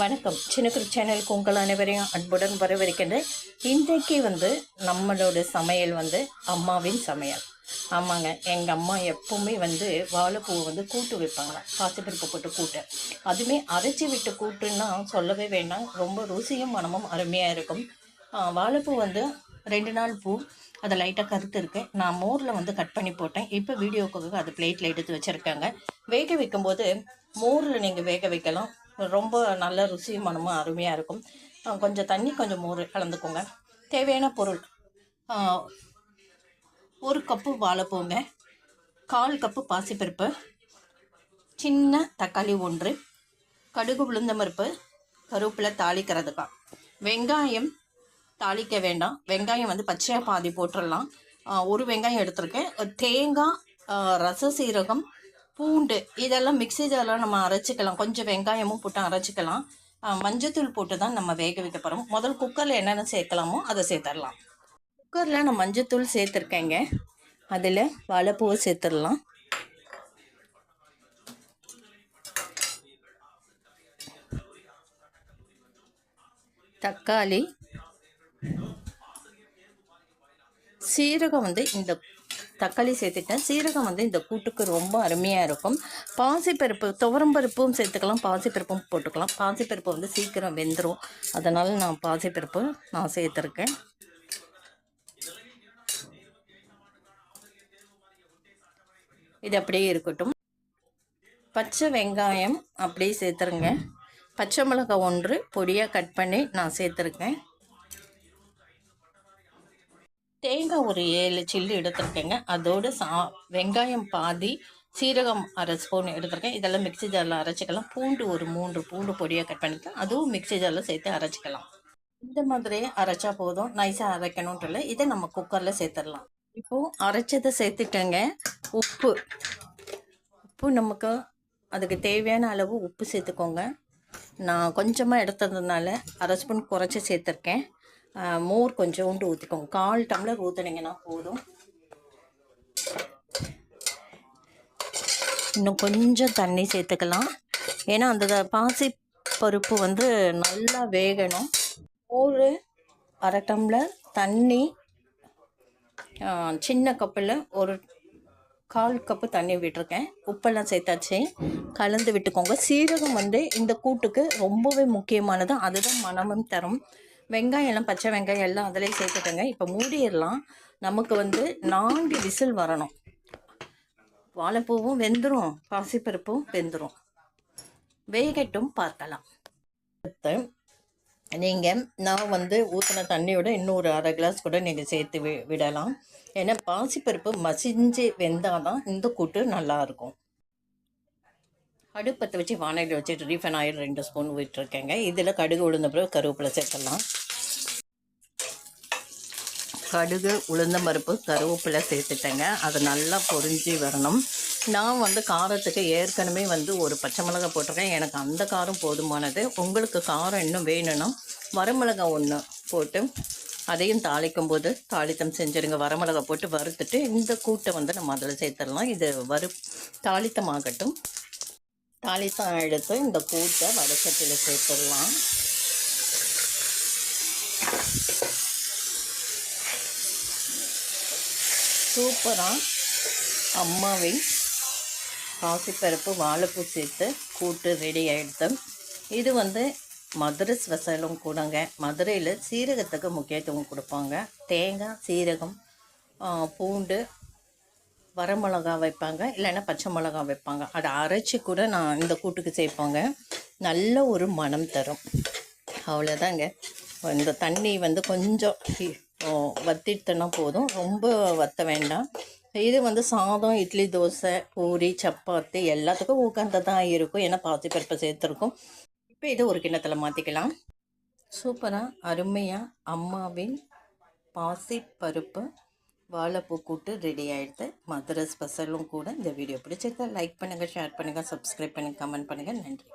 வணக்கம். சின்னக்குரு சேனலுக்கு உங்கள் அனைவரையும் அன்புடன் வரவேற்கின்றேன். இன்றைக்கு நம்மளோட சமையல் அம்மாவின் சமையல். ஆமாங்க, எங்கள் அம்மா எப்பவுமே வாழைப்பூவை கூட்டு வைப்பாங்களாம், பாசிப்பருப்பு போட்டு கூட்டு. அதுவுமே அரைச்சி விட்டு கூட்டுன்னா சொல்லவே வேண்டாம், ரொம்ப ருசியும் மனமும் அருமையாக இருக்கும். வாழைப்பூ 2 நாள் பூ, அதை லைட்டாக கருத்து இருக்கு. நான் மோரில் கட் பண்ணி போட்டேன். இப்போ வீடியோக்காக அது பிளேட்டில் எடுத்து வச்சுருக்காங்க. வேக வைக்கும்போது மோரில் நீங்கள் வேக வைக்கலாம், ரொம்ப நல்ல ருசியும் மனமும் அருமையாக இருக்கும். கொஞ்சம் தண்ணி கொஞ்சம் மோர் கலந்துக்கோங்க. தேவையான பொருள்: 1 கப்பு வாழைப்பூங்க, 1/4 கப்பு பாசிப்பருப்பு, சின்ன தக்காளி 1, கடுகு உளுந்தம்பருப்பு, கருவேப்பிலை தாளிக்கிறதுக்கா, வெங்காயம் தாளிக்க வேண்டாம், வெங்காயம் பச்சையாக பாதி போட்டுடலாம். 1 வெங்காயம் எடுத்திருக்கேன். தேங்காய், ரச சீரகம், பூண்டு இதெல்லாம் மிக்ஸி ஜாரில் நம்ம அரைச்சிக்கலாம். கொஞ்சம் வெங்காயமும் போட்டு அரைச்சிக்கலாம். மஞ்சத்தூள் போட்டு தான் நம்ம வேக வைக்க போகிறோம். முதல் குக்கரில் என்னென்ன சேர்க்கலாமோ அதை சேர்த்துடலாம். குக்கரில் நான் மஞ்சத்தூள் சேர்த்துருக்கேங்க. அதில் வாழைப்பூவை சேர்த்துடலாம். தக்காளி, சீரகம் இந்த தக்காளி சேர்த்துட்டேன். சீரகம் இந்த கூட்டுக்கு ரொம்ப அருமையாக இருக்கும். பாசிப்பருப்பு, துவரம்பருப்பும் சேர்த்துக்கலாம், பாசிப்பருப்பும் போட்டுக்கலாம். பாசிப்பருப்பு சீக்கிரம் வெந்துடும், அதனால் நான் பாசிப்பருப்பு சேர்த்துருக்கேன். இது அப்படியே இருக்கட்டும். பச்சை வெங்காயம் அப்படியே சேர்த்துருங்க. பச்சை மிளகாய் 1 பொடியாக கட் பண்ணி நான் சேர்த்துருக்கேன். தேங்காய் ஒரு 7 சில்லு எடுத்துருக்கேங்க. அதோடு வெங்காயம் பாதி, சீரகம் 1/2 ஸ்பூன் எடுத்துருக்கேன். இதெல்லாம் மிக்ஸி ஜாரில் அரைச்சிக்கலாம். பூண்டு ஒரு 3 பூண்டு பொடியாக கட் பண்ணிக்கலாம், அதுவும் மிக்ஸி ஜாரில் சேர்த்து அரைச்சிக்கலாம். இந்த மாதிரியே அரைச்சா போதும், நைஸாக அரைக்கணுன்ட்டு இல்லை. இதை நம்ம குக்கரில் சேர்த்துடலாம். இப்போது அரைச்சதை சேர்த்துட்டேங்க. உப்பு நமக்கு அதுக்கு தேவையான அளவு உப்பு சேர்த்துக்கோங்க. நான் கொஞ்சமாக எடுத்ததுனால 1/2 ஸ்பூன் குறைச்சி சேர்த்துருக்கேன். மோர் கொஞ்சோண்டு ஊற்றிக்கோங்க. 1/4 டம்ளர் ஊற்றுனீங்கன்னா போதும். இன்னும் கொஞ்சம் தண்ணி சேர்த்துக்கலாம், ஏன்னா அந்த பாசி பருப்பு நல்லா வேகணும். மோர் 1/2 டம்ளர், தண்ணி சின்ன கப்பில் ஒரு 1/4 கப்பு தண்ணி விட்டுருக்கேன். உப்பெல்லாம் சேர்த்தாச்சு, கலந்து விட்டுக்கோங்க. சீரகம் இந்த கூட்டுக்கு ரொம்பவே முக்கியமானது, அதுதான் மனமும் தரும். வெங்காயம் எல்லாம், பச்சை வெங்காயம் எல்லாம் அதிலே சேர்த்துட்டேங்க. இப்போ மூடிடலாம். நமக்கு 4 விசில் வரணும். வாழைப்பூவும் வெந்துடும், பாசிப்பருப்பும் வெந்துடும். வேகட்டும், பார்க்கலாம். நீங்கள் நான் ஊற்றின தண்ணியோட இன்னொரு 1/2 கிளாஸ் கூட நீங்கள் சேர்த்து விடலாம். ஏன்னா பாசிப்பருப்பு மசிஞ்சு வெந்தால் தான் இந்த கூட்டு நல்லாயிருக்கும். அடுப்பத்தை வச்சு வானலில் வச்சுட்டு ரீஃபைன் ஆயில் 2 ஸ்பூன் விட்டுருக்கேங்க. இதில் கடுகு உளுந்த பிறகு கருவேப்பிலை சேர்த்துடலாம். கடுகு உளுந்தம்பருப்பு கருவேப்பிலை சேர்த்துட்டேங்க. அது நல்லா பொரிஞ்சு வரணும். நான் காரத்துக்கு ஏற்கனவே ஒரு பச்சை மிளகாய் போட்டிருக்கேன், எனக்கு அந்த காரம் போதுமானது. உங்களுக்கு காரம் இன்னும் வேணும்னா வரமிளகாய் 1 போட்டு அதையும் தாளிக்கும் போது தாளித்தம் செஞ்சுருங்க. வரமிளகாய் போட்டு வறுத்துட்டு இந்த கூட்டை நம்ம அதில் சேர்த்துடலாம். இது தாளித்தமாகட்டும். தாளித்தம் எடுத்து இந்த கூட்டை வடச்சட்டியில் சேர்த்துடலாம். சூப்பராக அம்மாவின் பாசிப்பருப்பு வாழைப்பூ சேர்த்து கூட்டு ரெடி ஆகிடுது. இது மதுரை ஸ்பெஷலும் கூடங்க. மதுரையில் சீரகத்துக்கு முக்கியத்துவம் கொடுப்பாங்க. தேங்காய், சீரகம், பூண்டு, வரமிளகா வைப்பாங்க, இல்லைன்னா பச்சை மிளகா வைப்பாங்க. அதை அரைச்சி கூட நான் இந்த கூட்டுக்கு சேர்ப்பாங்க. நல்ல ஒரு மனம் தரும். அவ்வளோதாங்க. இந்த தண்ணி கொஞ்சம் வத்திட்டுனா போதும், ரொம்ப வற்ற வேண்டாம். இது சாதம், இட்லி, தோசை, பூரி, சப்பாத்தி எல்லாத்துக்கும் உட்காந்ததான் இருக்கும், ஏன்னா பாசிப்பருப்பு சேர்த்துருக்கும். இப்போ இது ஒரு கிண்ணத்தில் மாற்றிக்கலாம். சூப்பராக அருமையாக அம்மாவின் பாசிப்பருப்பு வாழைப்பூ கூட்டு ரெடி ஆகிடுது. மதுரை ஸ்பெஷலும் கூட. இந்த வீடியோ பிடிச்சிருக்கா லைக் பண்ணுங்கள், ஷேர் பண்ணுங்கள், சப்ஸ்கிரைப் பண்ணுங்கள், கமெண்ட் பண்ணுங்கள். நன்றி.